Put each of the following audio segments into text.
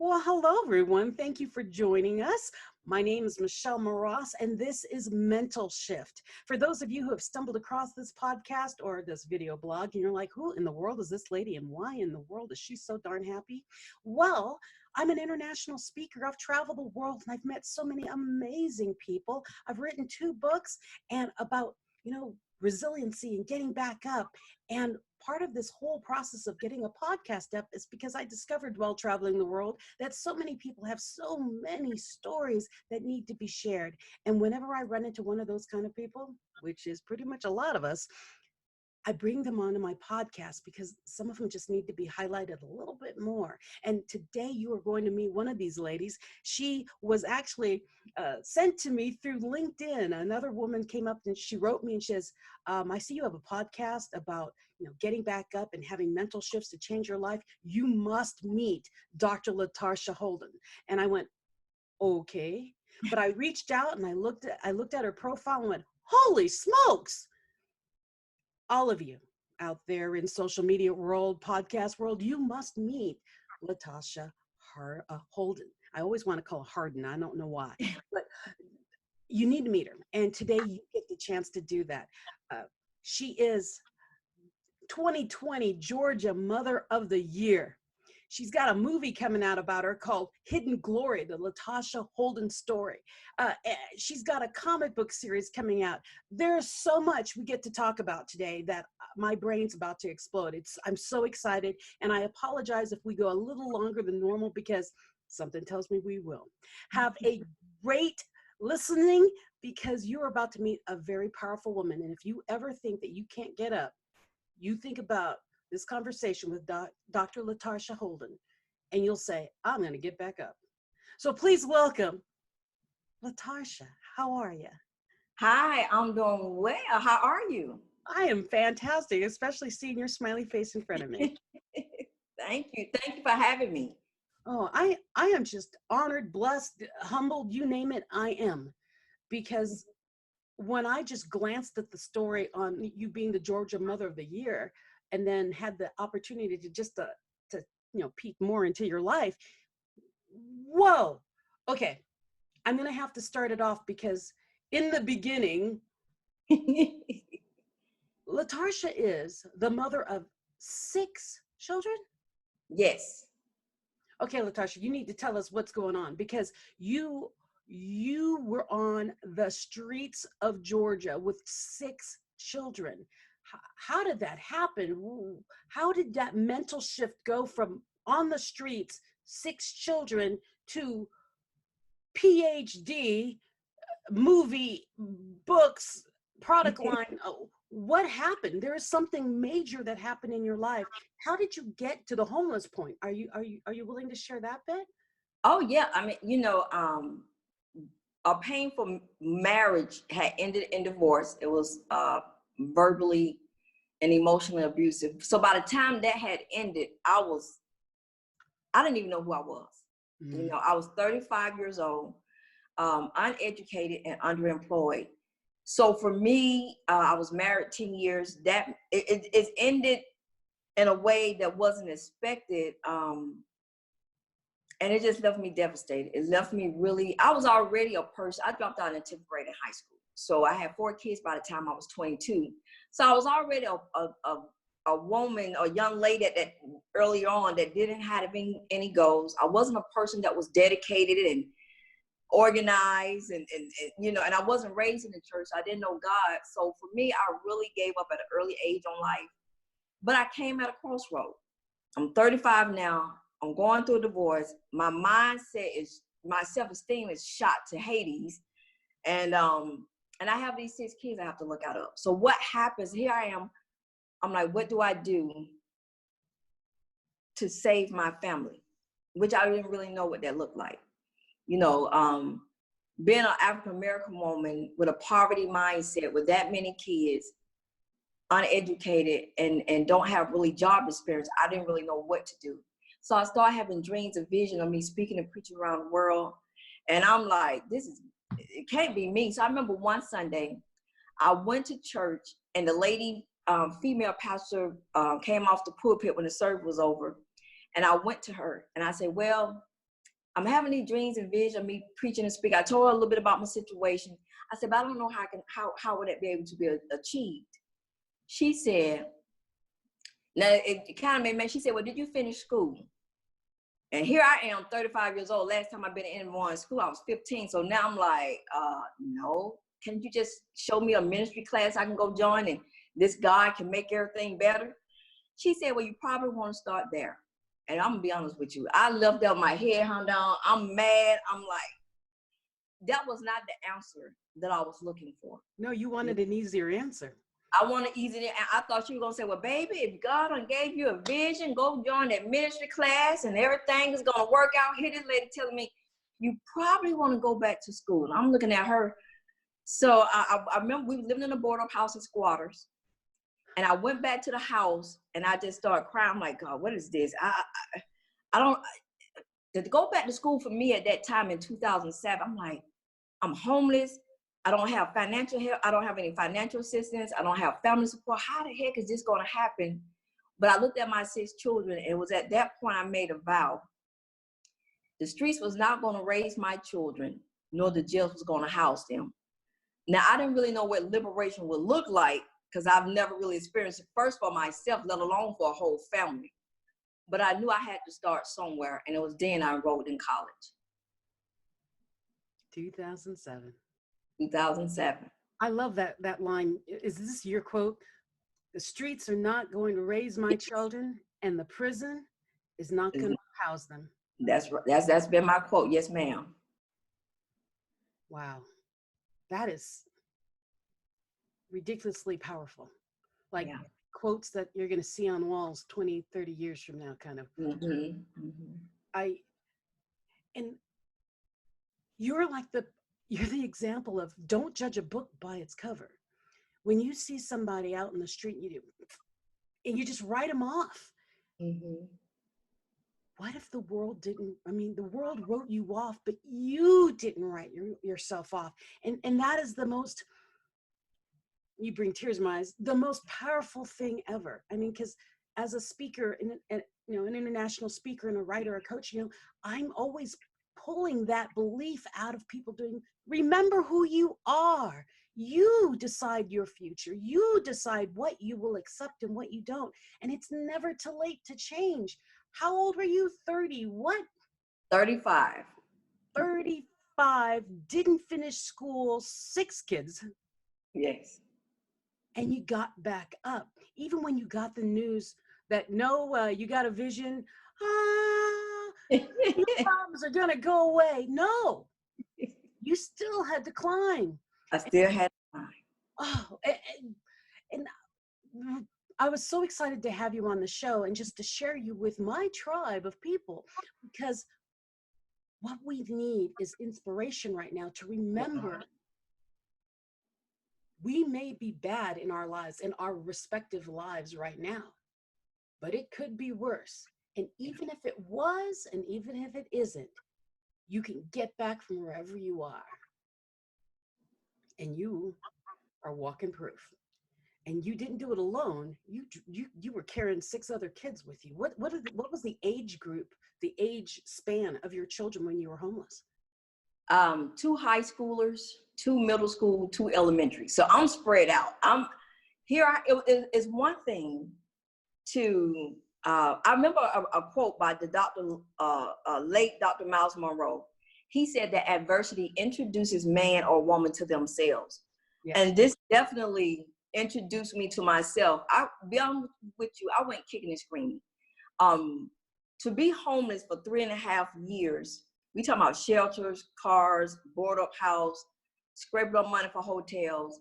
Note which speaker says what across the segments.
Speaker 1: Well, hello, everyone. Thank you for joining us. My name is Michelle Moras, and this is MentalShift. For those of you who have stumbled across this podcast or this video blog, and you're like, who in the world is this lady, and why in the world is she so darn happy? Well, I'm an international speaker. I've traveled the world, and I've met so many amazing people. I've written 2 books and about, resiliency and getting back up. And part of this whole process of getting a podcast up is because I discovered while traveling the world that so many people have so many stories that need to be shared. And whenever I run into one of those kind of people, which is pretty much a lot of us, I bring them onto my podcast because some of them just need to be highlighted a little bit more. And today you are going to meet one of these ladies. She was actually sent to me through LinkedIn. Another woman came up and she wrote me and she says, I see you have a podcast about getting back up and having mental shifts to change your life. You must meet Dr. LaTarsha Holden. And I went, okay. But I reached out and I looked at her profile and went, holy smokes. All of you out there in social media world, podcast world, you must meet LaTarsha Holden. I always want to call her Harden. I don't know why, but you need to meet her. And today you get the chance to do that. She is 2020 Georgia Mother of the Year. She's got a movie coming out about her called Hidden Glory, the LaTarsha Holden story. She's got a comic book series coming out. There's so much we get to talk about today that my brain's about to explode. I'm so excited, and I apologize if we go a little longer than normal because something tells me we will. Have a great listening because you're about to meet a very powerful woman, and if you ever think that you can't get up, you think about this conversation with Dr. LaTarsha Holden, and you'll say, I'm going to get back up. So please welcome LaTarsha. How are you?
Speaker 2: Hi, I'm doing well. How are you?
Speaker 1: I am fantastic, especially seeing your smiley face in front of me.
Speaker 2: Thank you. Thank you for having me.
Speaker 1: Oh, I am just honored, blessed, humbled, you name it, I am. Because when I just glanced at the story on you being the Georgia Mother of the Year, and then had the opportunity to just to peek more into your life. Whoa. Okay. I'm going to have to start it off because in the beginning, LaTarsha is the mother of 6 children.
Speaker 2: Yes.
Speaker 1: Okay, LaTarsha, you need to tell us what's going on because you were on the streets of Georgia with 6 children. How did that happen? How did that mental shift go from on the streets, 6 children, to PhD, movie, books, product line? What happened? There is something major that happened in your life. How did you get to the homeless point? Are you willing to share that bit?
Speaker 2: Oh yeah. I mean, a painful marriage had ended in divorce. It was verbally and emotionally abusive. So by the time that had ended, I didn't even know who I was. Mm-hmm. I was 35 years old, uneducated and underemployed. So for me, I was married 10 years. That it ended in a way that wasn't expected. And it just left me devastated. It left me really, I was already a person. I dropped out in 10th grade in high school. So I had 4 kids by the time I was 22. So I was already a woman, a young lady that early on that didn't have any goals. I wasn't a person that was dedicated and organized and I wasn't raised in the church. I didn't know God. So for me, I really gave up at an early age on life. But I came at a crossroad. I'm 35 now. I'm going through a divorce. My mindset is, my self-esteem is shot to Hades. And I have these 6 kids I have to look out of. So what happens, here I am, I'm like, what do I do to save my family? Which I didn't really know what that looked like. Being an African-American woman with a poverty mindset, with that many kids, uneducated and don't have really job experience, I didn't really know what to do. So I started having dreams and vision of me speaking and preaching around the world. And I'm like, it can't be me. So I remember one Sunday, I went to church and the lady, female pastor, came off the pulpit when the service was over. And I went to her and I said, well, I'm having these dreams and visions of me preaching and speaking. I told her a little bit about my situation. I said, but I don't know how would that be able to be achieved? She said, now it kind of made me, she said, well, did you finish school? And here I am, 35 years old. Last time I've been in one school, I was 15. So now I'm like, no. Can you just show me a ministry class I can go join and this God can make everything better? She said, well, you probably want to start there. And I'm going to be honest with you. I left up my head hung down. I'm mad. I'm like, that was not the answer that I was looking for.
Speaker 1: No, you wanted an easier answer.
Speaker 2: I wanted easier. And I thought you were going to say, well, baby, if God done gave you a vision, go join that ministry class and everything is going to work out. Here this lady telling me, you probably want to go back to school. And I'm looking at her. So I remember we were living in a board-up house in squatters. And I went back to the house and I just started crying. I'm like, God, what is this? I don't, to go back to school for me at that time in 2007, I'm like, I'm homeless. I don't have financial help. I don't have any financial assistance. I don't have family support. How the heck is this going to happen? But I looked at my 6 children, and it was at that point I made a vow. The streets was not going to raise my children, nor the jails was going to house them. Now, I didn't really know what liberation would look like because I've never really experienced it first for myself, let alone for a whole family. But I knew I had to start somewhere, and it was then I enrolled in college.
Speaker 1: 2007.
Speaker 2: 2007.
Speaker 1: I love that line. Is this your quote? The streets are not going to raise my children, and the prison is not going to house them.
Speaker 2: That's right. That's been my quote. Yes, ma'am.
Speaker 1: Wow. That is ridiculously powerful. Like quotes that you're going to see on walls 20, 30 years from now, kind of. And you're the example of don't judge a book by its cover. When you see somebody out in the street, you just write them off. What if the world didn't? I mean, the world wrote you off, but you didn't write yourself off. And that is the most, you bring tears to my eyes, the most powerful thing ever. I mean, because as a speaker, an international speaker and a writer, a coach, I'm always pulling that belief out of people remember who you are. You decide your future. You decide what you will accept and what you don't. And it's never too late to change. How old were you? 30 what?
Speaker 2: 35.
Speaker 1: 35, didn't finish school, 6 kids.
Speaker 2: Yes.
Speaker 1: And you got back up. Even when you got the news that you got a vision, your problems are gonna go away. No, you still had to climb.
Speaker 2: I still had to climb.
Speaker 1: Oh, and I was so excited to have you on the show and just to share you with my tribe of people, because what we need is inspiration right now to remember we may be bad in our lives, in our respective lives right now, but it could be worse. And even if it was, and even if it isn't, you can get back from wherever you are. And you are walking proof. And you didn't do it alone. You were carrying 6 other kids with you. What was the age group, the age span of your children when you were homeless?
Speaker 2: 2 high schoolers, 2 middle school, 2 elementary. So I'm spread out. It's one thing to, I remember a quote by the late Dr. Miles Monroe. He said that adversity introduces man or woman to themselves. Yes. And this definitely introduced me to myself. I'll be honest with you, I went kicking and screaming. To be homeless for 3.5 years, we talking about shelters, cars, board up house, scraping up money for hotels.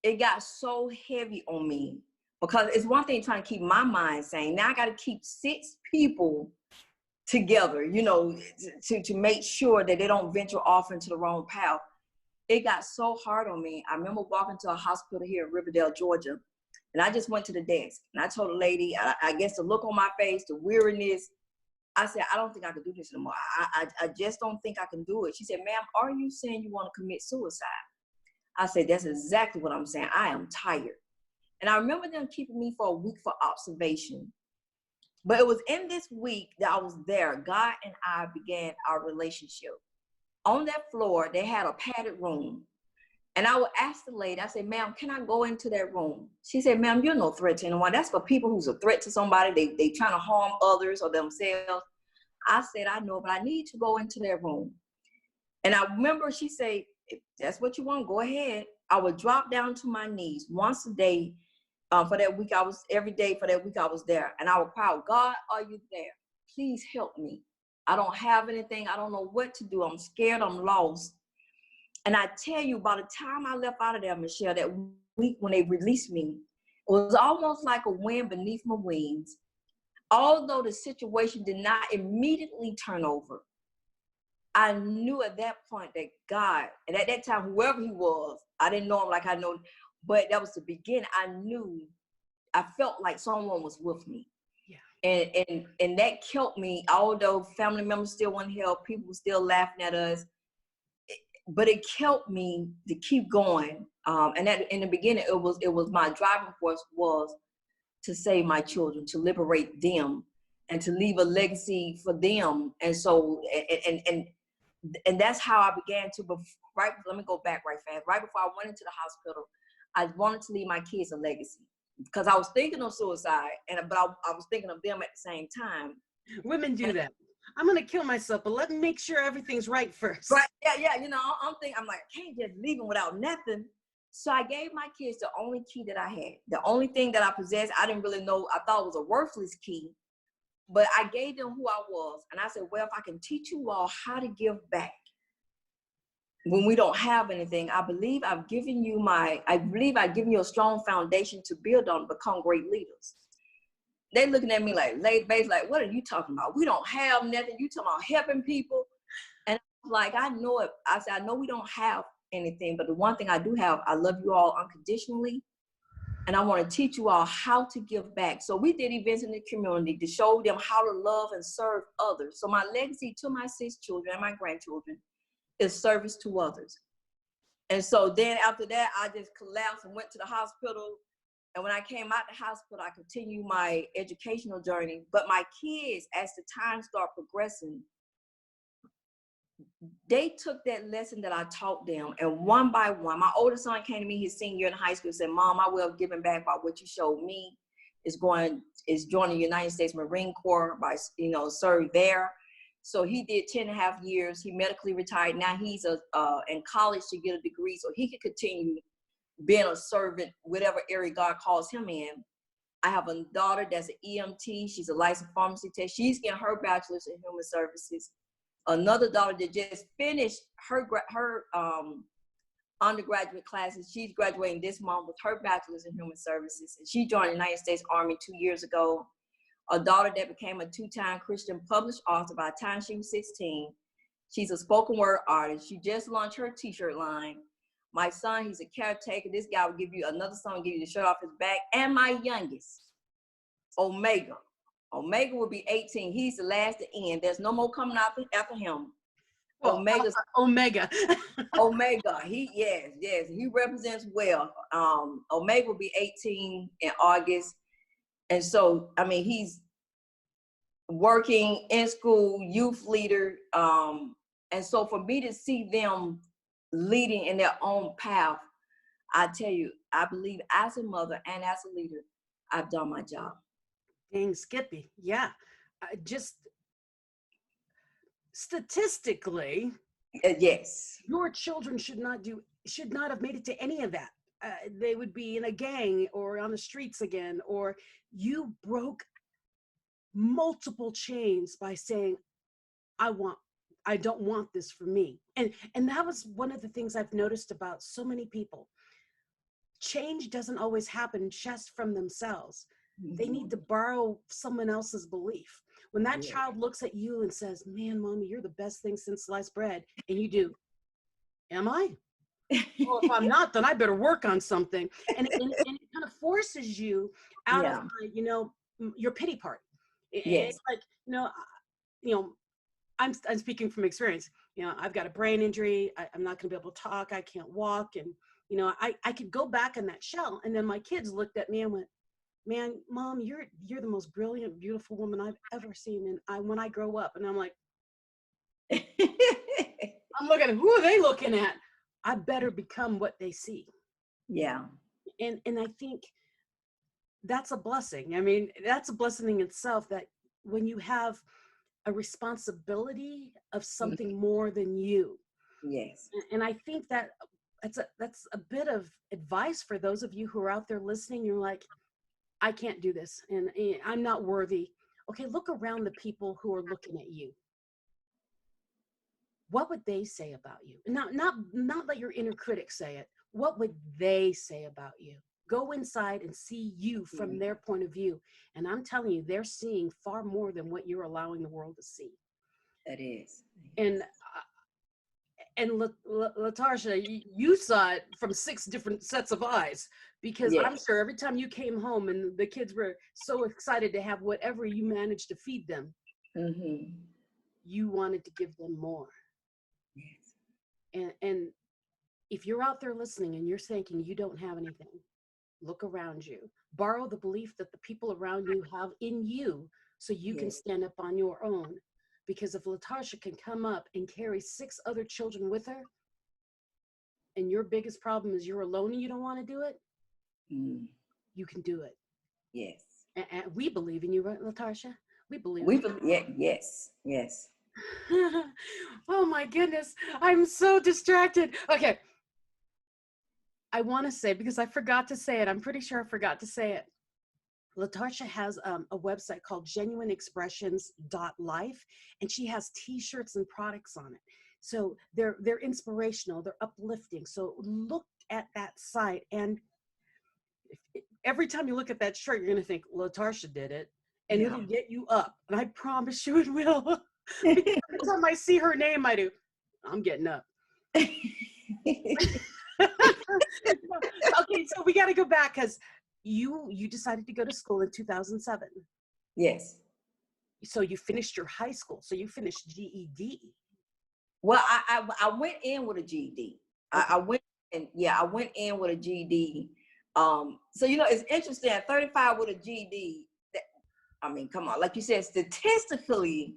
Speaker 2: It got so heavy on me because it's one thing trying to keep my mind sane. Now I got to keep 6 people together, to make sure that they don't venture off into the wrong path. It got so hard on me. I remember walking to a hospital here in Riverdale, Georgia, and I just went to the desk and I told the lady, I guess the look on my face, the weariness, I said, I don't think I can do this anymore. I just don't think I can do it. She said, ma'am, are you saying you want to commit suicide? I said, that's exactly what I'm saying. I am tired. And I remember them keeping me for a week for observation. But it was in this week that I was there, God and I began our relationship. On that floor, they had a padded room. And I would ask the lady, I said, ma'am, can I go into that room? She said, ma'am, you're no threat to anyone. That's for people who's a threat to somebody. They trying to harm others or themselves. I said, I know, but I need to go into that room. And I remember she said, if that's what you want, go ahead. I would drop down to my knees once a day. For that week, every day for that week I was there. And I would cry, God, are you there? Please help me. I don't have anything. I don't know what to do. I'm scared. I'm lost. And I tell you, by the time I left out of there, Michelle, that week when they released me, it was almost like a wind beneath my wings. Although the situation did not immediately turn over, I knew at that point that God, and at that time, whoever he was, I didn't know him like I know, but that was the beginning. I felt like someone was with me. Yeah. And that kept me, although family members still wouldn't help, people were still laughing at us, but it kept me to keep going. And in the beginning, it was my driving force was to save my children, to liberate them, and to leave a legacy for them. And so, and that's how I began to. Let me go back right fast. Right before I went into the hospital, I wanted to leave my kids a legacy because I was thinking of suicide, but I was thinking of them at the same time.
Speaker 1: Women do that. I'm gonna kill myself, but let me make sure everything's right first.
Speaker 2: Right? Yeah. You know, I'm like, I can't just leave them without nothing. So I gave my kids the only key that I had, the only thing that I possessed. I didn't really know. I thought it was a worthless key, but I gave them who I was, and I said, well, if I can teach you all how to give back when we don't have anything, I believe I've given you a strong foundation to build on, become great leaders. They looking at me like, like, what are you talking about? We don't have nothing. You talking about helping people? And I was like, I know it. I said, I know we don't have anything, but the one thing I do have, I love you all unconditionally. And I want to teach you all how to give back. So we did events in the community to show them how to love and serve others. So my legacy to my 6 children and my grandchildren is service to others. And so then after that, I just collapsed and went to the hospital. And when I came out the hospital, I continued my educational journey. But my kids, as the time started progressing, they took that lesson that I taught them, and one by one, my oldest son came to me his senior year in high school and said, Mom, my way of giving back by what you showed me is joining the United States Marine Corps by, serve there. So he did 10.5 years. He medically retired. Now he's in college to get a degree so he could continue being a servant, whatever area God calls him in. I have a daughter that's an EMT. She's a licensed pharmacy tech. She's getting her bachelor's in human services. Another daughter that just finished her undergraduate classes. She's graduating this month with her bachelor's in human services. And she joined the United States Army 2 years ago. A daughter that became a 2-time Christian published author by the time she was 16. She's a spoken word artist. She just launched her t-shirt line. My son, he's a caretaker. This guy will give you another son, will give you the shirt off his back. And my youngest, Omega. Omega will be 18. He's the last to end. There's no more coming after him.
Speaker 1: Well, Omega.
Speaker 2: Omega. He represents well. Omega will be 18 in August. And so, I mean, he's working in school, youth leader. And so for me to see them leading in their own path, I tell you, I believe as a mother and as a leader, I've done my job.
Speaker 1: Dang, Skippy. Yeah. Just statistically,
Speaker 2: yes,
Speaker 1: your children should not have made it to any of that. They would be in a gang or on the streets again, or you broke multiple chains by saying, I don't want this for me. And that was one of the things I've noticed about so many people. Change doesn't always happen just from themselves. They need to borrow someone else's belief. When that child looks at you and says, man, Mommy, you're the best thing since sliced bread. And you do, am I? Well, if I'm not, then I better work on something. And it kind of forces you out of, your pity party. It's like, I'm speaking from experience. I've got a brain injury. I'm not going to be able to talk. I can't walk. And, I could go back in that shell. And then my kids looked at me and went, man, Mom, you're the most brilliant, beautiful woman I've ever seen. And when I grow up, and I'm like, I'm looking at, who are they looking at? I better become what they see.
Speaker 2: Yeah.
Speaker 1: And I think that's a blessing. I mean, that's a blessing in itself, that when you have a responsibility of something more than you.
Speaker 2: Yes.
Speaker 1: And I think that that's a bit of advice for those of you who are out there listening. You're like, I can't do this, and I'm not worthy. Okay, look around the people who are looking at you. What would they say about you? Not let your inner critic say it. What would they say about you? Go inside and see you from their point of view. And I'm telling you, they're seeing far more than what you're allowing the world to see.
Speaker 2: That is.
Speaker 1: And LaTarsha, you saw it from 6 different sets of eyes, because
Speaker 2: Yes.
Speaker 1: I'm sure every time you came home and the kids were so excited to have whatever you managed to feed them, you wanted to give them more.
Speaker 2: Yes.
Speaker 1: And if you're out there listening and you're thinking you don't have anything, look around you. Borrow the belief that the people around you have in you, so you can stand up on your own. Because if LaTarsha can come up and carry 6 other children with her, and your biggest problem is you're alone and you don't want to do it, you can do it.
Speaker 2: Yes.
Speaker 1: And we believe in you, right, LaTarsha? We believe.
Speaker 2: Yes. Yes.
Speaker 1: Oh my goodness, I'm so distracted. Okay. I want to say, because I forgot to say it, I'm pretty sure I forgot to say it. LaTarsha has a website called genuineexpressions.life, and she has t-shirts and products on it. So they're inspirational, they're uplifting. So look at that site, and every time you look at that shirt, you're going to think LaTarsha did it, and it'll get you up. And I promise you it will. Because every time I see her name, I do, I'm getting up. Okay, so we got to go back, because you decided to go to school in 2007.
Speaker 2: Yes.
Speaker 1: So you finished your high school. So you finished GED.
Speaker 2: Well, I went in with a GED.
Speaker 1: Okay.
Speaker 2: I went in with a GED. So it's interesting. At 35 with a GED, I mean, come on, like you said, statistically,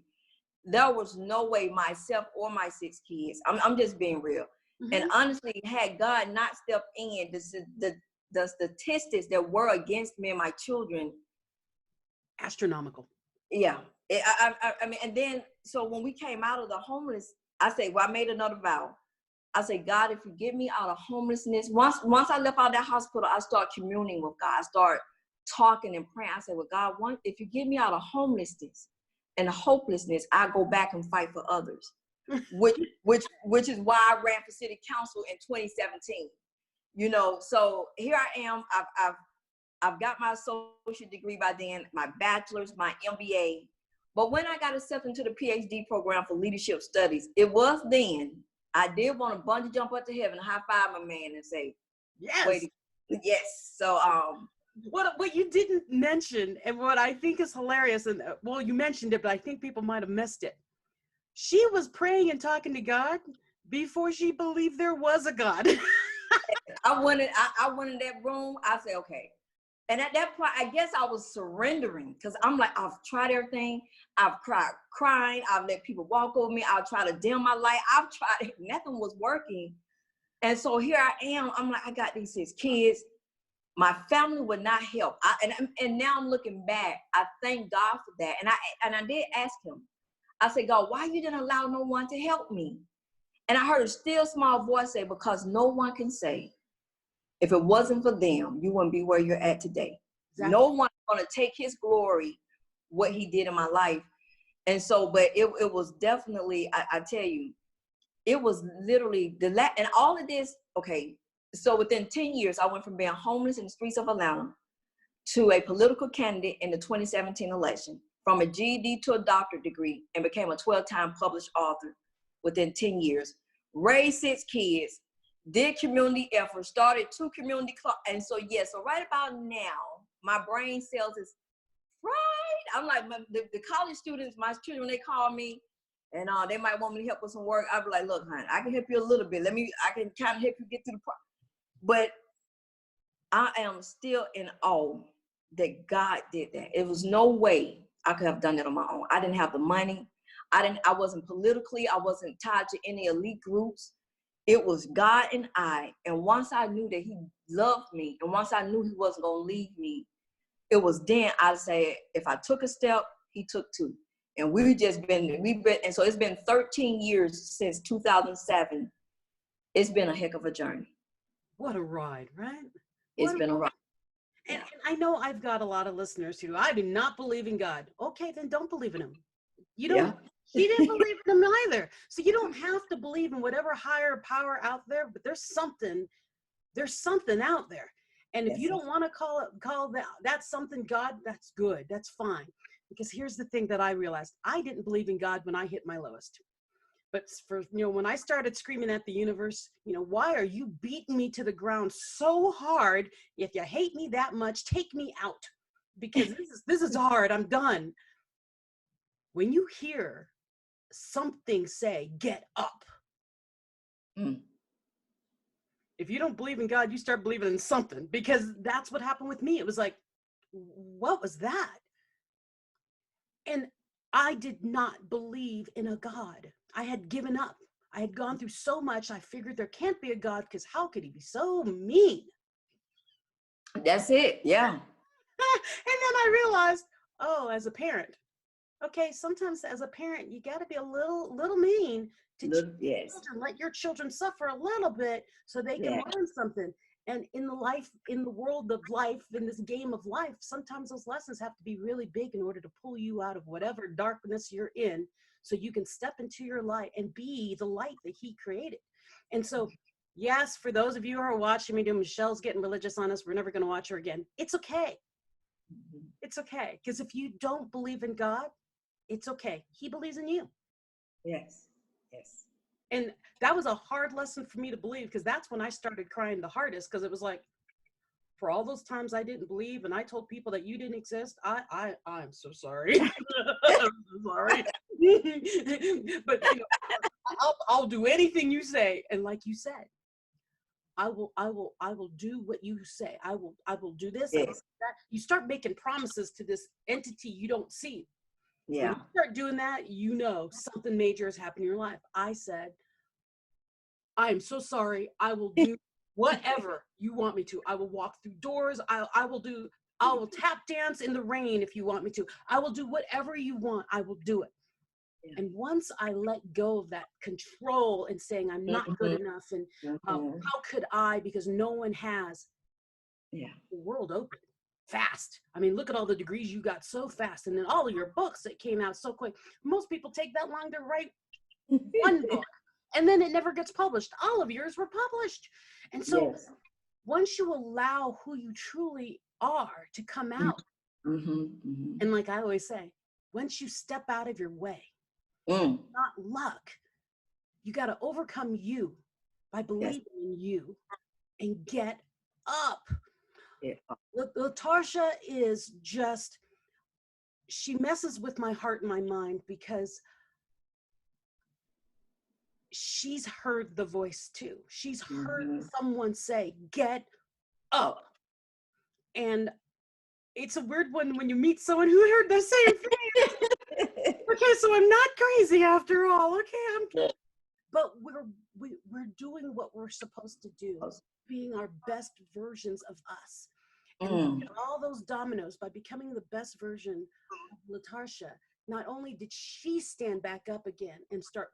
Speaker 2: there was no way myself or my 6 kids. I'm just being real. And honestly, had God not stepped in, the statistics that were against me and my children,
Speaker 1: astronomical.
Speaker 2: Yeah. I mean, and then, so when we came out of the homeless, I say, well, I made another vow. I say, God, if you get me out of homelessness, once I left out of that hospital, I start communing with God. I start talking and praying. I say, well, God, if you get me out of homelessness and hopelessness, I go back and fight for others, which is why I ran for city council in 2017. So here I am. I've got my associate degree by then, my bachelor's, my MBA. But when I got accepted into the PhD program for leadership studies, it was then I did want to bungee jump up to heaven, high five my man, and say,
Speaker 1: yes.
Speaker 2: Yes. So
Speaker 1: what you didn't mention, and what I think is hilarious, and well, you mentioned it, but I think people might have missed it. She was praying and talking to God before she believed there was a God.
Speaker 2: I went in that room. I said, okay. And at that point, I guess I was surrendering, because I'm like, I've tried everything. I've crying. I've let people walk over me. I've tried to dim my light. I've tried it. Nothing was working. And so here I am. I'm like, I got these 6 kids. My family would not help. And now I'm looking back. I thank God for that. And I did ask him. I said, God, why you didn't allow no one to help me? And I heard a still small voice say, because no one can say, if it wasn't for them, you wouldn't be where you're at today. Exactly. No one's going to take his glory, what he did in my life. And so, but it was definitely, I tell you, it was literally and all of this. Okay. So within 10 years, I went from being homeless in the streets of Atlanta to a political candidate in the 2017 election, from a GED to a doctorate degree, and became a 12-time published author within 10 years, raised 6 kids, did community efforts, started 2 community clubs. And so, so right about now, my brain cells is fried. I'm like, the college students, my children, they call me, and they might want me to help with some work. I'll be like, look, honey, I can help you a little bit. I can kind of help you get through the process. But I am still in awe that God did that. It was no way I could have done it on my own. I didn't have the money. I wasn't politically, I wasn't tied to any elite groups. It was God and I. And once I knew that he loved me, and once I knew he wasn't going to leave me, it was then I'd say, if I took a step, he took two. And and so it's been 13 years since 2007. It's been a heck of a journey.
Speaker 1: What a ride, right?
Speaker 2: It's been a ride.
Speaker 1: And I know I've got a lot of listeners who, I do not believe in God. Okay, then don't believe in him. You don't.
Speaker 2: Yeah.
Speaker 1: He didn't believe in him either. So you don't have to believe in whatever higher power out there, but there's something out there. And if you don't want to call that something God, that's good. That's fine. Because here's the thing that I realized. I didn't believe in God when I hit my lowest. But when I started screaming at the universe, why are you beating me to the ground so hard? If you hate me that much, take me out, because this is hard. I'm done. When you hear something say, get up. If you don't believe in God, you start believing in something, because that's what happened with me. It was like, what was that? And I did not believe in a God. I had given up. I had gone through so much. I figured there can't be a God, because how could he be so mean?
Speaker 2: That's it. Yeah.
Speaker 1: And then I realized, as a parent, okay, sometimes as a parent, you got to be a little mean to children. Let your children suffer a little bit so they can learn something. And in the world of life, in this game of life, sometimes those lessons have to be really big in order to pull you out of whatever darkness you're in, so you can step into your light and be the light that he created. And so, yes, for those of you who are watching me, Michelle's getting religious on us. We're never going to watch her again. It's okay. It's okay. Because if you don't believe in God, it's okay. He believes in you.
Speaker 2: Yes.
Speaker 1: And that was a hard lesson for me to believe, because that's when I started crying the hardest, because it was like, for all those times I didn't believe and I told people that you didn't exist, I'm so sorry. I'm so sorry. But I'll do anything you say. And like you said, I will do what you say. I will do this. I will do that. You start making promises to this entity you don't see.
Speaker 2: Yeah.
Speaker 1: When you start doing that, something major has happened in your life. I said, I am so sorry. I will do whatever you want me to. I will walk through doors. I will tap dance in the rain if you want me to. I will do whatever you want. I will do it. Yeah. And once I let go of that control and saying I'm not good enough, and how could I, because no one has, the world opened fast. I mean, look at all the degrees you got so fast, and then all of your books that came out so quick. Most people take that long to write one book, and then it never gets published. All of yours were published. And so once you allow who you truly are to come out, and like I always say, once you step out of your way, not luck, you got to overcome you by believing in you and get up. LaTarsha is just, she messes with my heart and my mind, because she's heard the voice too. She's heard someone say, get up. And it's a weird one when you meet someone who heard the same thing. Okay, so I'm not crazy after all. Okay, but we're doing what we're supposed to do, being our best versions of us. And all those dominoes, by becoming the best version of LaTarsha, not only did she stand back up again and start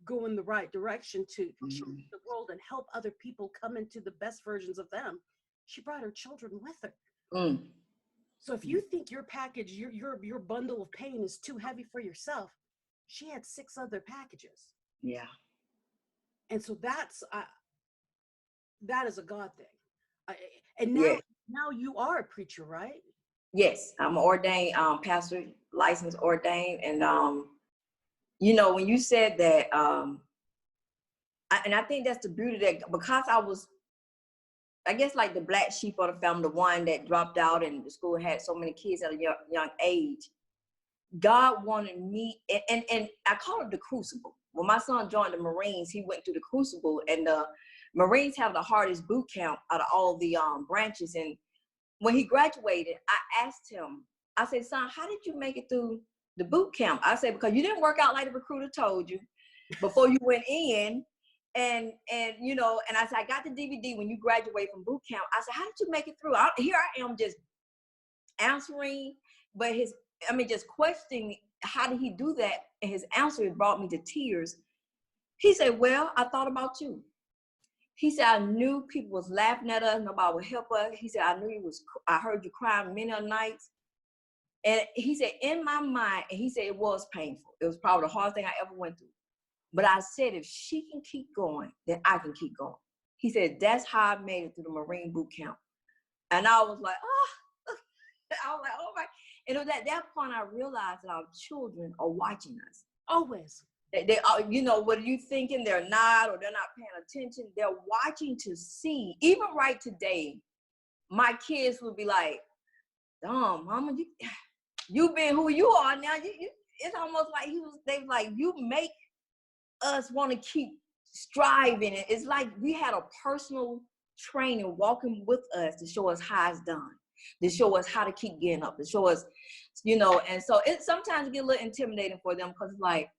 Speaker 1: going the right direction to change the world and help other people come into the best versions of them, she brought her children with her. So if you think your package, your bundle of pain is too heavy for yourself, she had 6 other packages. Yeah. And so that is a God thing. And now you are a preacher, right?
Speaker 2: Yes, I'm an ordained pastor, licensed, ordained. And, when you said that, and I think that's the beauty, that because I was, I guess, like the black sheep of the family, the one that dropped out and the school had so many kids at a young age, God wanted me, and I call it the crucible. When my son joined the Marines, he went through the crucible, and the Marines have the hardest boot camp out of all the branches. And when he graduated, I asked him, I said, son, how did you make it through the boot camp? I said, because you didn't work out like the recruiter told you before you went in. And you know, and I said, I got the DVD when you graduate from boot camp. I said, how did you make it through? Here I am just answering, but just questioning, how did he do that? And his answer brought me to tears. He said, well, I thought about you. He said, I knew people was laughing at us, nobody would help us. He said, I heard you crying many a nights. And he said, in my mind, and he said, it was painful. It was probably the hardest thing I ever went through. But I said, if she can keep going, then I can keep going. He said, that's how I made it through the Marine boot camp. And I was like, oh, oh my. And it was at that point I realized that our children are watching us.
Speaker 1: Always.
Speaker 2: They are, you know, what are you thinking? They're not, or they're not paying attention. They're watching to see. Even right today, my kids would be like, "Dumb, mama, you been who you are now." It's almost like they was like, you make us want to keep striving. It's like we had a personal trainer walking with us to show us how it's done, to show us how to keep getting up, to show us, you know. And so it sometimes get a little intimidating for them, because like,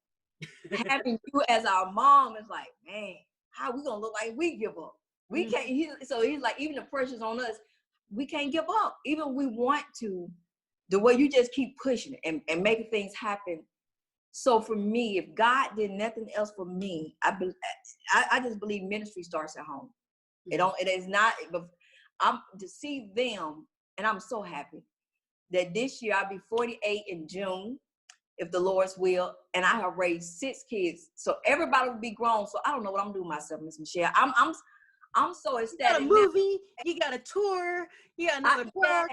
Speaker 2: having you as our mom is like, man, how we gonna look like we give up? We can't. So he's like, even the pressure's on us. We can't give up, even we want to. The way you just keep pushing and making things happen. So for me, if God did nothing else for me, I just believe ministry starts at home. It is not. But I'm to see them, and I'm so happy that this year I'll be 48 in June, if the Lord's will, and I have raised 6 kids, so everybody will be grown. So I don't know what I'm doing myself, Miss Michelle. I'm so ecstatic.
Speaker 1: You got a movie, you got a tour, you got another book.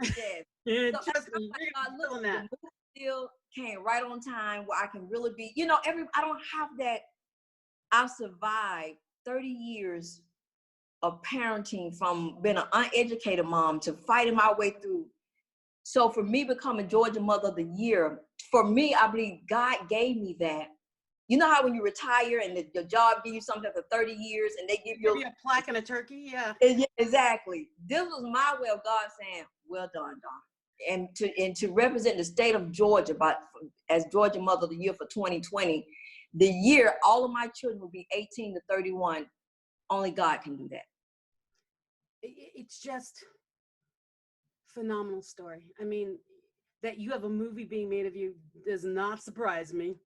Speaker 2: Yes.
Speaker 1: Yeah,
Speaker 2: So
Speaker 1: trust me,
Speaker 2: the movie still came right on time, where I can really be, you know, I don't have that. I've survived 30 years of parenting, from being an uneducated mom to fighting my way through. So for me, becoming Georgia Mother of the Year, for me, I believe God gave me that. You know how when you retire and the job gives you something for 30 years and they give you
Speaker 1: a plaque and a turkey? Yeah.
Speaker 2: Exactly. This was my way of God saying, well done, Donna. And to represent the state of Georgia as Georgia Mother of the Year for 2020, the year all of my children will be 18 to 31. Only God can do that.
Speaker 1: It's just phenomenal story. I mean, that you have a movie being made of you does not surprise me.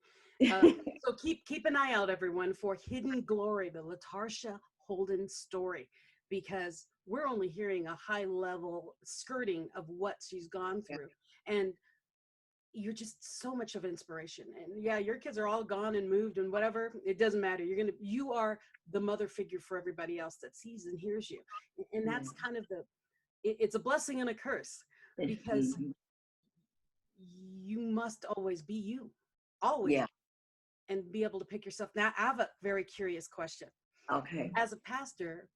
Speaker 1: So keep an eye out, everyone, for Hidden Glory, the LaTarsha Holden story, because we're only hearing a high level skirting of what she's gone through. And you're just so much of inspiration. And yeah, your kids are all gone and moved and whatever, it doesn't matter. You are the mother figure for everybody else that sees and hears you. And that's kind of it's a blessing and a curse, because you must always be you, always.
Speaker 2: Yeah.
Speaker 1: And be able to pick yourself. Now, I have a very curious question.
Speaker 2: Okay.
Speaker 1: As a pastor,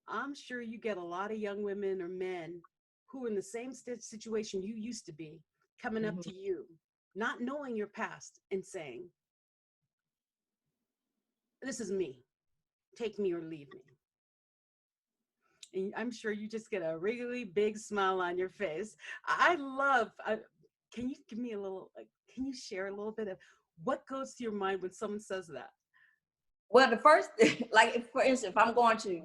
Speaker 1: I'm sure you get a lot of young women or men who are in the same situation you used to be, coming up to you, not knowing your past, and saying, this is me, take me or leave me. And I'm sure you just get a really big smile on your face. Can you give me can you share a little bit of what goes through your mind when someone says that?
Speaker 2: Well, the first, like, for instance, if I'm going to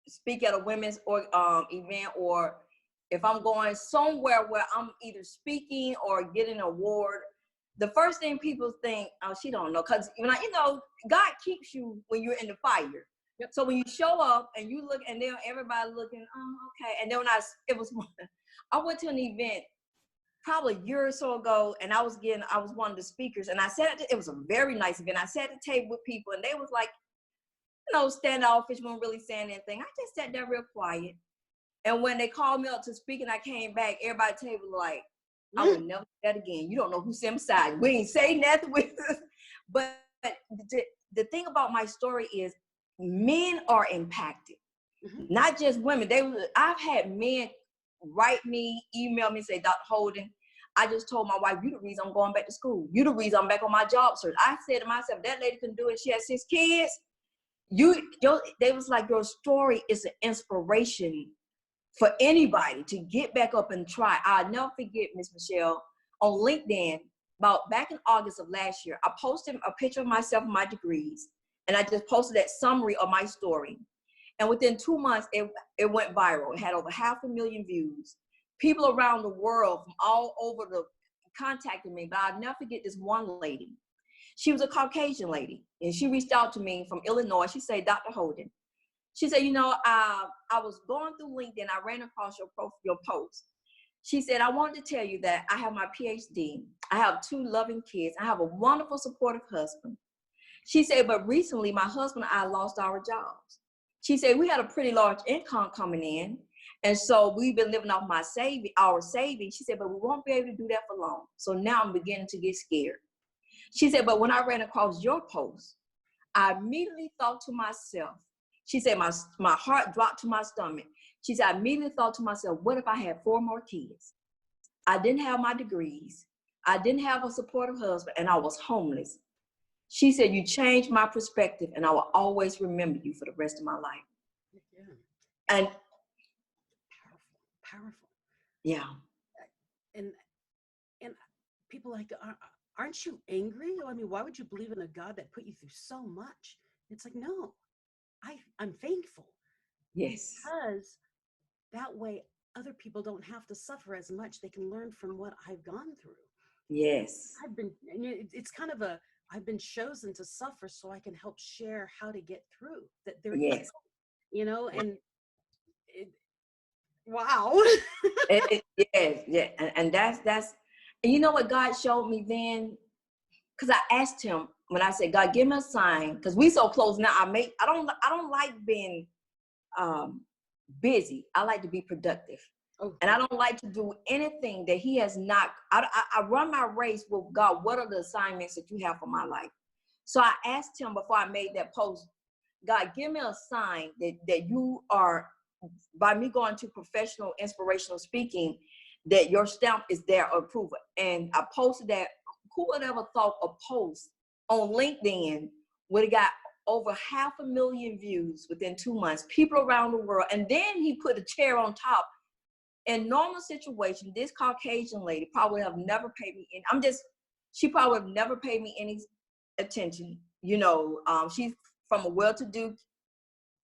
Speaker 2: speak at a women's event, or if I'm going somewhere where I'm either speaking or getting an award, the first thing people think, oh, she don't know. Because, God keeps you when you're in the fire. Yep. So when you show up and you look, and then everybody looking, oh, okay. And then I went to an event probably a year or so ago, and I was one of the speakers, and it was a very nice event. I sat at the table with people, and they was like, standoffish, weren't really saying anything. I just sat there real quiet. And when they called me up to speak and I came back, everybody at the table was like, I would never do that again. You don't know who's beside you. We ain't say nothing with us. But the thing about my story is men are impacted, not just women. I've had men write me, email me, say, Dr. Holden, I just told my wife, you the reason I'm going back to school. You the reason I'm back on my job search. I said to myself, that lady can do it. She has 6 kids. They was like, your story is an inspiration for anybody to get back up and try. I'll never forget, Miss Michelle, on LinkedIn, about back in August of last year, I posted a picture of myself and my degrees, and I just posted that summary of my story. And within 2 months, it went viral. It had over 500,000 views. People around the world from all over contacted me, but I'll never forget this one lady. She was a Caucasian lady, and she reached out to me from Illinois. She said, Dr. Holden, she said, I was going through LinkedIn. I ran across your post. She said, I wanted to tell you that I have my PhD. I have 2 loving kids. I have a wonderful, supportive husband. She said, but recently my husband and I lost our jobs. She said, we had a pretty large income coming in. And so we've been living off our savings. She said, but we won't be able to do that for long. So now I'm beginning to get scared. She said, but when I ran across your post, I immediately thought to myself, she said, my heart dropped to my stomach. She said, I immediately thought to myself, what if I had 4 more kids? I didn't have my degrees. I didn't have a supportive husband, and I was homeless. She said, you changed my perspective, and I will always remember you for the rest of my life.
Speaker 1: Yeah.
Speaker 2: And
Speaker 1: Powerful.
Speaker 2: yeah.
Speaker 1: And people like, aren't you angry? I mean, why would you believe in a God that put you through so much? It's like, no, I'm thankful.
Speaker 2: Yes.
Speaker 1: Because that way other people don't have to suffer as much. They can learn from what I've gone through.
Speaker 2: Yes.
Speaker 1: It's kind of I've been chosen to suffer so I can help share how to get through that.
Speaker 2: Yes.
Speaker 1: And wow.
Speaker 2: Yes. Yeah. And that's, and you know what God showed me then? Because I asked him when I said, God, give me a sign. Because we so close now. I don't like being busy. I like to be productive.
Speaker 1: Okay.
Speaker 2: And I don't like to do anything that he has not. I run my race with God. What are the assignments that you have for my life? So I asked him before I made that post, God, give me a sign that you are, by me going to professional inspirational speaking, that your stamp is there of approval. And I posted that. Who would ever thought a post on LinkedIn would have got over 500,000 views within 2 months, people around the world. And then he put a chair on top. In normal situation, this Caucasian lady probably would have never paid me any, she probably would have never paid me any attention. She's from a well-to-do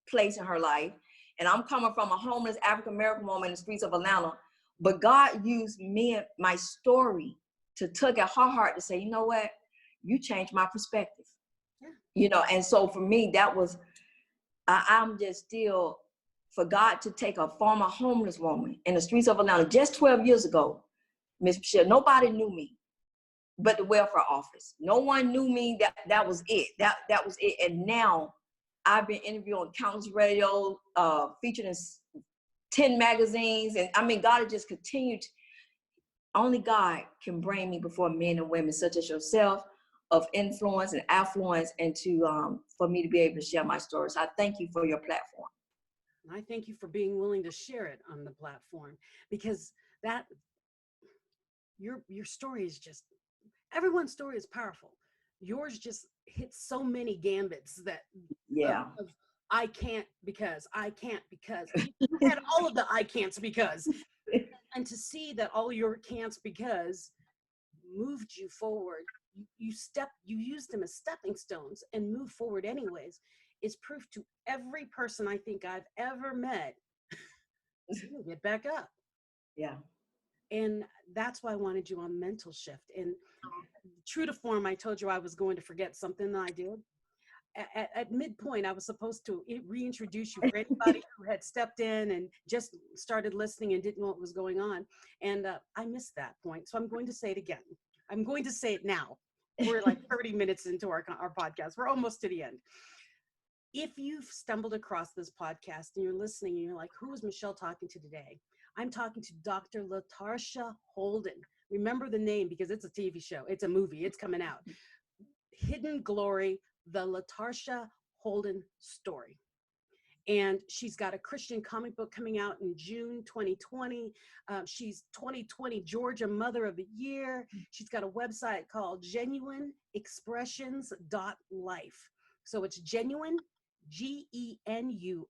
Speaker 2: place in her life. And I'm coming from a homeless African-American woman in the streets of Atlanta. But God used me and my story to tug at her heart to say, you know what? You changed my perspective. Yeah. And so for me, that was, I'm just still, for God to take a former homeless woman in the streets of Atlanta just 12 years ago, Miss Michelle, nobody knew me but the welfare office. No one knew me. That was it. That was it. And now I've been interviewed on countless radio, featured in 10 magazines. And I mean, God has just continued. Only God can bring me before men and women such as yourself of influence and affluence, and for me to be able to share my stories. So I thank you for your platform.
Speaker 1: I thank you for being willing to share it on the platform, because your story is just, everyone's story is powerful. Yours just hits so many gambits that of I can't because you had all of the I can'ts because. And to see that all your can'ts because moved you forward, you used them as stepping stones and moved forward anyways, is proof to every person I think I've ever met. Get back up.
Speaker 2: Yeah.
Speaker 1: And that's why I wanted you on MentalShift. And true to form, I told you I was going to forget something that I did. At midpoint, I was supposed to reintroduce you for anybody who had stepped in and just started listening and didn't know what was going on. And I missed that point. So I'm going to say it again. I'm going to say it now. We're like 30 minutes into our podcast. We're almost to the end. If you've stumbled across this podcast and you're listening and you're like, who is Michelle talking to today? I'm talking to Dr. LaTarsha Holden. Remember the name because it's a TV show. It's a movie. It's coming out. Hidden Glory, the LaTarsha Holden story. And she's got a Christian comic book coming out in June 2020. She's 2020 Georgia Mother of the Year. She's got a website called genuineexpressions.life. So it's genuine, GENUINE,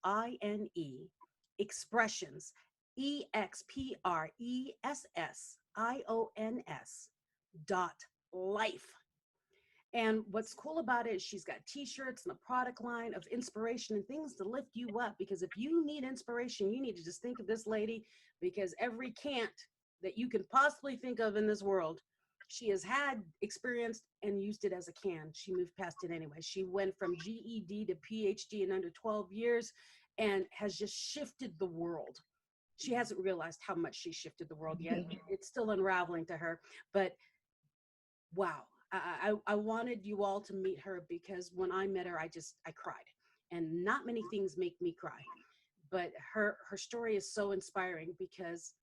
Speaker 1: expressions, EXPRESSIONS.life. And what's cool about it is she's got t-shirts and a product line of inspiration and things to lift you up. Because if you need inspiration, you need to just think of this lady, because every can't that you can possibly think of in this world, she has had, experienced, and used it as a can. She moved past it anyway. She went from GED to PhD in under 12 years and has just shifted the world. She hasn't realized how much she shifted the world yet. It's still unraveling to her, but wow. I wanted you all to meet her, because when I met her, I cried, and not many things make me cry, but her story is so inspiring, because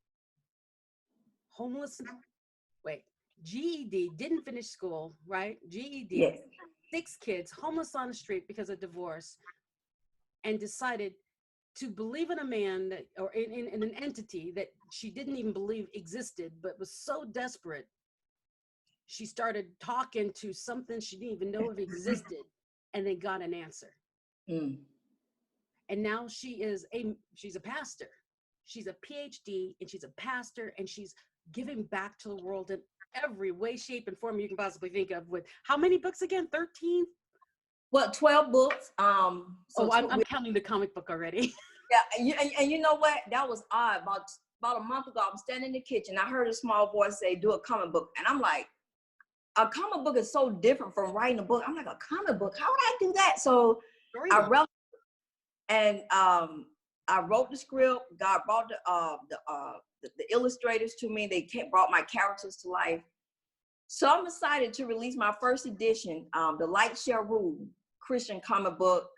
Speaker 1: homeless, wait, GED, didn't finish school, right? GED,
Speaker 2: Yes.
Speaker 1: 6 kids, homeless on the street because of divorce, and decided to believe in a man that, or in an entity that she didn't even believe existed, but was so desperate, she started talking to something she didn't even know if existed, and then got an answer.
Speaker 2: Mm.
Speaker 1: And now she's a pastor. She's a PhD, and she's a pastor, and she's giving back to the world in every way, shape, and form you can possibly think of. With how many books again? 13?
Speaker 2: Well, 12 books.
Speaker 1: So I'm counting the comic book already.
Speaker 2: Yeah, and you know what? That was odd. About a month ago, I was standing in the kitchen. I heard a small voice say, "Do a comic book," and I'm like, a comic book is so different from writing a book. I'm like, a comic book? How would I do that? So I wrote, and I wrote the script. God brought the illustrators to me. They brought my characters to life. So I'm excited to release my first edition, the Light Shall Rule Christian comic book,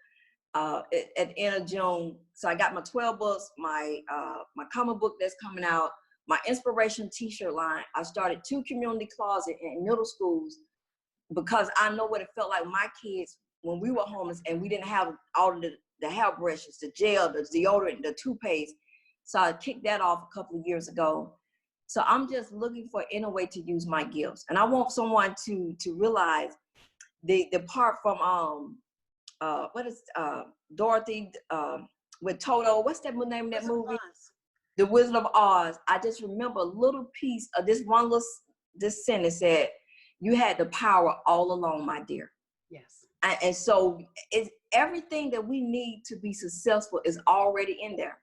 Speaker 2: at the end of June. So I got my 12 books, my comic book that's coming out, my inspiration t-shirt line. I started 2 community closets in middle schools, because I know what it felt like my kids when we were homeless and we didn't have all of the hair brushes, the gel, the deodorant, the toothpaste. So I kicked that off a couple of years ago. So I'm just looking for any way to use my gifts. And I want someone to realize the part from what is Dorothy with Toto, what's that name of that movie? The Wizard of Oz. I just remember a little piece of this this sentence said, "You had the power all along, my dear."
Speaker 1: Yes.
Speaker 2: And so it's everything that we need to be successful is already in there.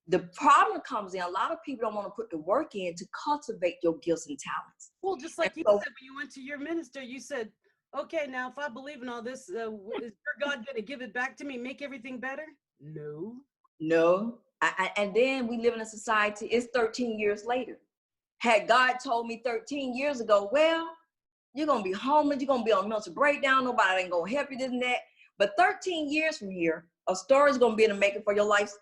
Speaker 2: The problem comes in, a lot of people don't want to put the work in to cultivate your gifts and talents.
Speaker 1: Well, just like you said, when you went to your minister, you said, okay, now if I believe in all this, is your God going to give it back to me, make everything better? No.
Speaker 2: And then we live in a society, it's 13 years later. Had God told me 13 years ago, well, you're going to be homeless, you're going to be on mental breakdown, nobody ain't going to help you, this and that. But 13 years from here, a story is going to be in the making for your life.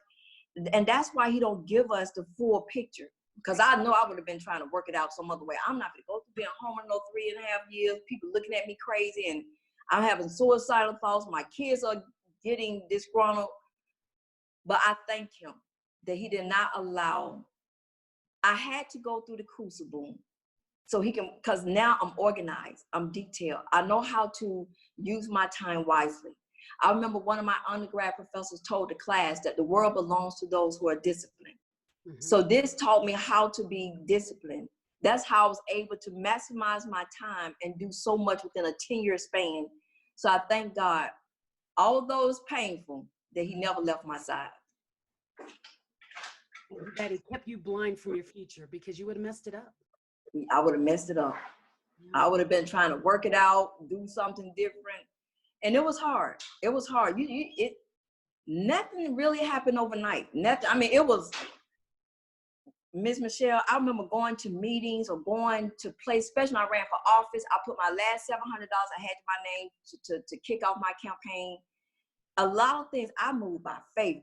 Speaker 2: And that's why he don't give us the full picture. Because I know I would have been trying to work it out some other way. I'm not going to go through being homeless no 3.5 years, people looking at me crazy, and I'm having suicidal thoughts. My kids are getting disgruntled. But I thank him that he did not allow. I had to go through the crucible so he can, because now I'm organized, I'm detailed. I know how to use my time wisely. I remember one of my undergrad professors told the class that the world belongs to those who are disciplined. Mm-hmm. So this taught me how to be disciplined. That's how I was able to maximize my time and do so much within a 10-year span. So I thank God, although it's painful, that he never left my side.
Speaker 1: That he kept you blind from your future, because you would have messed it up.
Speaker 2: I would have messed it up. I would have been trying to work it out, do something different. And it was hard. It was hard. Nothing really happened overnight. Nothing. I mean, it was, Miss Michelle, I remember going to meetings or going to places, especially when I ran for office. I put my last $700 I had to my name to kick off my campaign. A lot of things I moved by faith.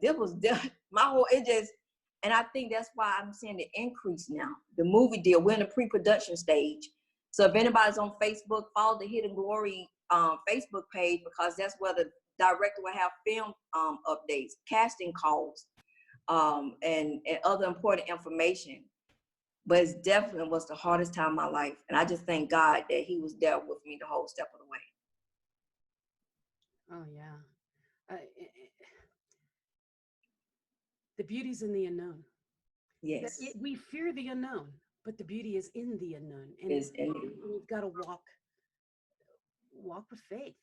Speaker 2: And I think that's why I'm seeing the increase now. The movie deal, we're in the pre-production stage. So if anybody's on Facebook, follow the Hidden Glory Facebook page, because that's where the director will have film updates, casting calls, and other important information. But it definitely was the hardest time of my life. And I just thank God that he was there with me the whole step of the way.
Speaker 1: Oh, yeah. The beauty's in the unknown.
Speaker 2: Yes.
Speaker 1: We fear the unknown, but the beauty is in the unknown. And
Speaker 2: Is in
Speaker 1: we've got to walk with faith.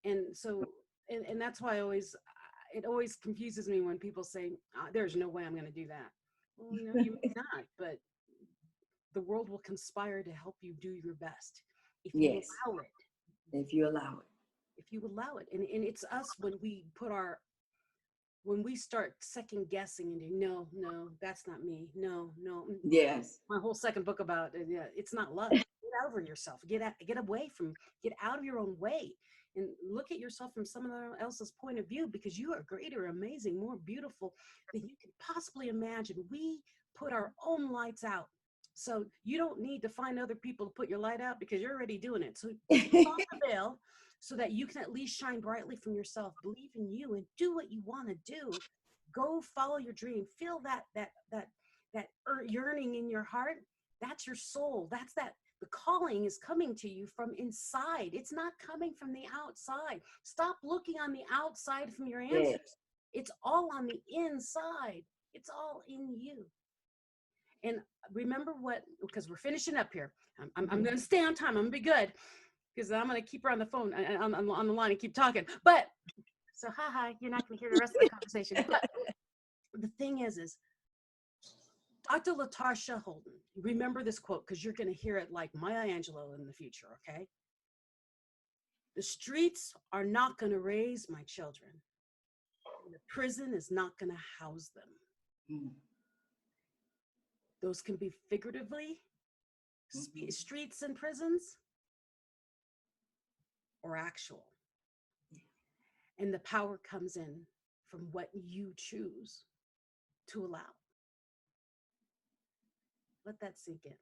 Speaker 1: And so, and that's why it always confuses me when people say, there's no way I'm going to do that. Well, no, you may not, but the world will conspire to help you do your best if you
Speaker 2: yes.
Speaker 1: allow it.
Speaker 2: If you allow it.
Speaker 1: If you allow it. And it's us when we start second guessing and no, that's not me. No.
Speaker 2: Yes.
Speaker 1: My whole second book about it, it's not love. Get over yourself. Get out of your own way and look at yourself from someone else's point of view, because you are greater, amazing, more beautiful than you could possibly imagine. We put our own lights out. So you don't need to find other people to put your light out, because you're already doing it. So take off the veil so that you can at least shine brightly from yourself. Believe in you and do what you want to do. Go follow your dream. Feel that yearning in your heart. That's your soul. The calling is coming to you from inside. It's not coming from the outside. Stop looking on the outside from your answers. Yes. It's all on the inside. It's all in you. And remember because we're finishing up here. I'm going to stay on time. I'm going to be good, because I'm going to keep her on the phone, on the line, and keep talking. But so, hi, you're not going to hear the rest of the conversation. But the thing is Dr. LaTarsha Holden, remember this quote, because you're going to hear it like Maya Angelou in the future, okay? The streets are not going to raise my children. The prison is not going to house them. Those can be figuratively, streets and prisons, or actual. And the power comes in from what you choose to allow. Let that sink in.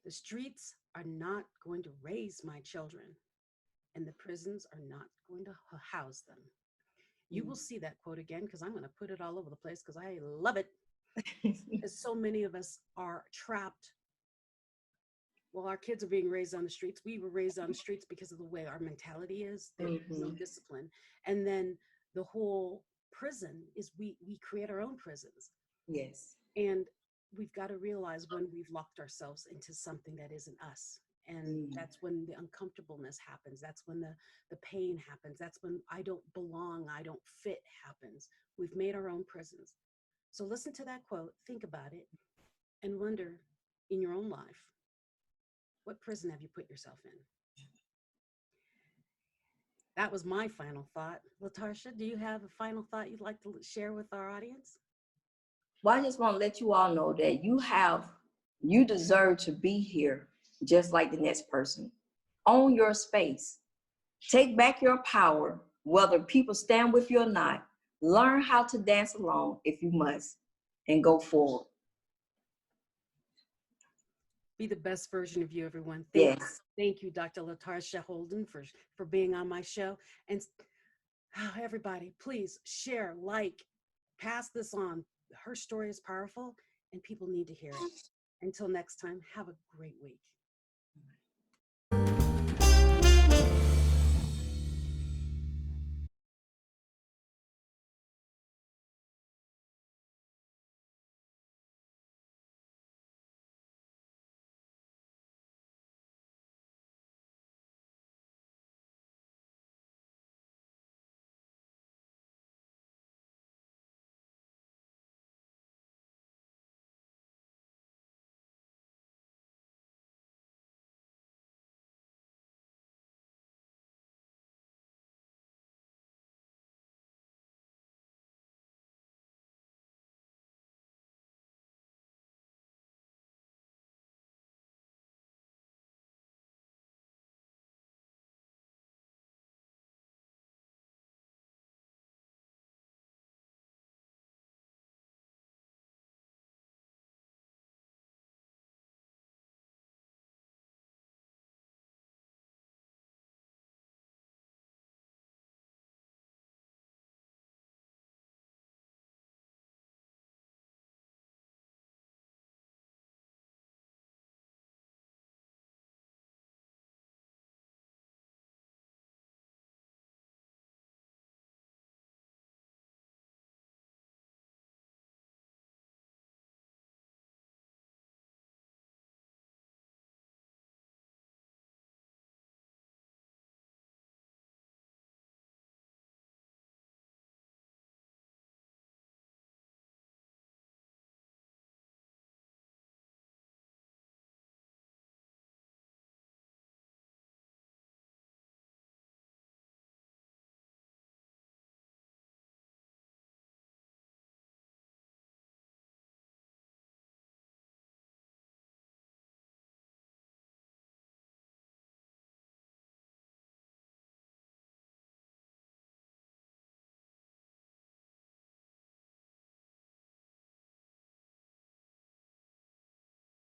Speaker 1: The streets are not going to raise my children, and the prisons are not going to house them. You will see that quote again, because I'm going to put it all over the place, because I love it. As so many of us are trapped. Well, our kids are being raised on the streets. We were raised on the streets because of the way our mentality is. There's no discipline. And then the whole prison is we create our own prisons.
Speaker 2: Yes.
Speaker 1: And we've got to realize when we've locked ourselves into something that isn't us. And that's when the uncomfortableness happens. That's when the pain happens. That's when I don't belong, I don't fit happens. We've made our own prisons. So listen to that quote, think about it, and wonder in your own life, what prison have you put yourself in? That was my final thought. LaTarsha, do you have a final thought you'd like to share with our audience?
Speaker 2: Well, I just want to let you all know that you deserve to be here just like the next person. Own your space. Take back your power, whether people stand with you or not. Learn how to dance alone if you must, and go forward.
Speaker 1: Be the best version of you, everyone. Thank you, Dr. LaTarsha Holden, for being on my show. And everybody, please share, pass this on. Her story is powerful, and people need to hear it. Until next time, have a great week.